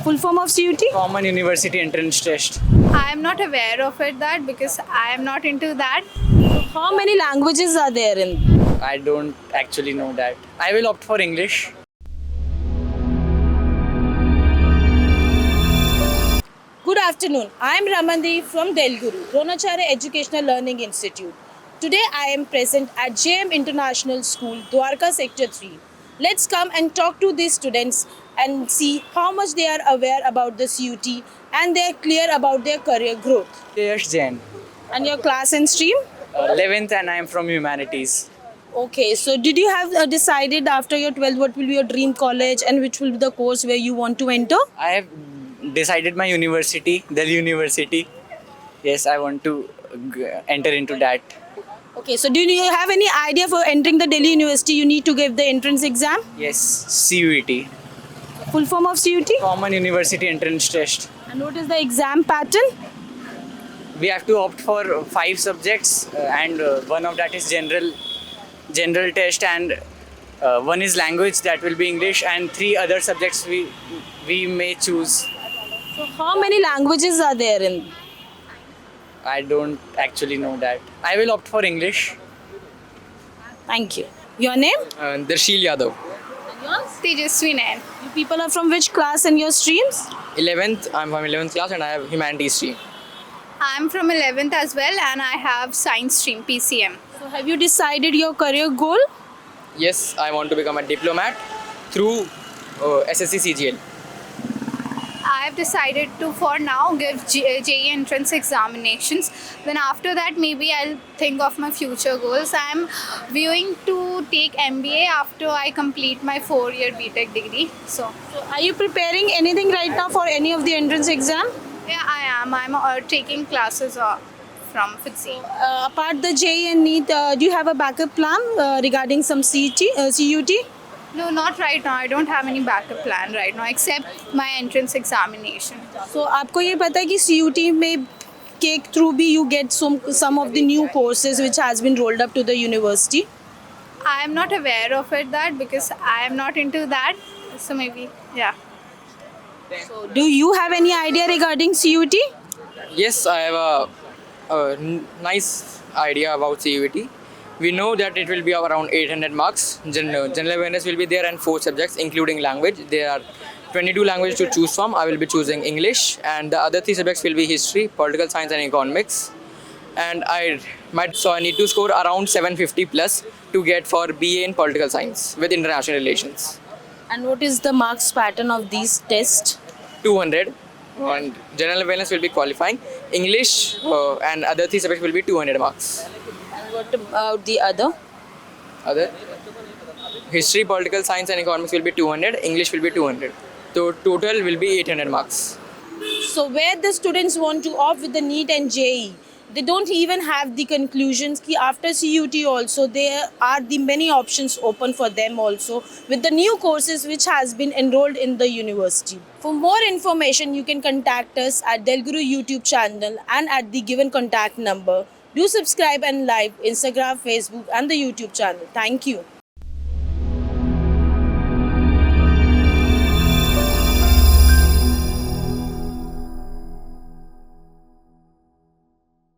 Full form of CUT? Common University Entrance Test. I am not aware of it that because I am not into that. How many languages are there in? I don't actually know that. I will opt for English. Good afternoon. I am Ramandri from Delguru, Dronacharya Educational Learning Institute. Today I am present at JM International School, Dwarka Sector 3. Let's come and talk to these students and see how much they are aware about the CUT and they are clear about their career growth. Yes, Jain. And your class and stream? 11th and I am from Humanities. Okay, so did you have decided after your 12th what will be your dream college and which will be the course where you want to enter? I have decided my university, Delhi University. Yes, I want to enter into that. Okay, so do you have any idea for entering the Delhi University you need to give the entrance exam? Yes, CUET. Full form of CUT? Common University Entrance Test. And what is the exam pattern? We have to opt for 5 subjects and one of that is general test and one is language, that will be English, and 3 other subjects we may choose. So how many languages are there in? I don't actually know that. I will opt for English. Thank you. Your name? Darshil Yadav. Tejaswi Nayan. You people are from which class and your streams? 11th, I'm from 11th class and I have humanities stream. I am from 11th as well and I have science stream PCM. So have you decided your career goal? Yes, I want to become a diplomat through SSC CGL. I have decided to for now give JEE entrance examinations. Then after that maybe I'll think of my future goals. I am viewing to take MBA after I complete my 4-year BTech degree. So Are you preparing anything right now for any of the entrance exam? yeah, I am. I'm taking classes from FITCI. Apart the JEE and NEET, do you have a backup plan regarding some CUT? No, not right now. I don't have any backup plan right now except my entrance examination. So आपको ये पता है कि CUT में के through भी you get some of the new courses which has been rolled up to the university? I am not aware of it that because I am not into that. So maybe, yeah. So do you have any idea regarding CUT? Yes, I have a nice idea about CUET. We know that it will be around 800 marks. General awareness will be there and 4 subjects including language. There are 22 languages to choose from. I will be choosing English and the other 3 subjects will be history, political science and economics. And I need to score around 750 plus to get for BA in political science with international relations. And what is the marks pattern of these tests? 200 and general awareness will be qualifying. English and other 3 subjects will be 200 marks. And what about the other? Other history, political science and economics will be 200. English will be 200. So total will be 800 marks. So where the students want to opt with the NEET and JEE, they don't even have the conclusions कि after CUT also there are the many options open for them also with the new courses which has been enrolled in the university. For more information you can contact us at Delguru YouTube channel and at the given contact number. Do subscribe and like Instagram, Facebook and the YouTube channel. Thank you.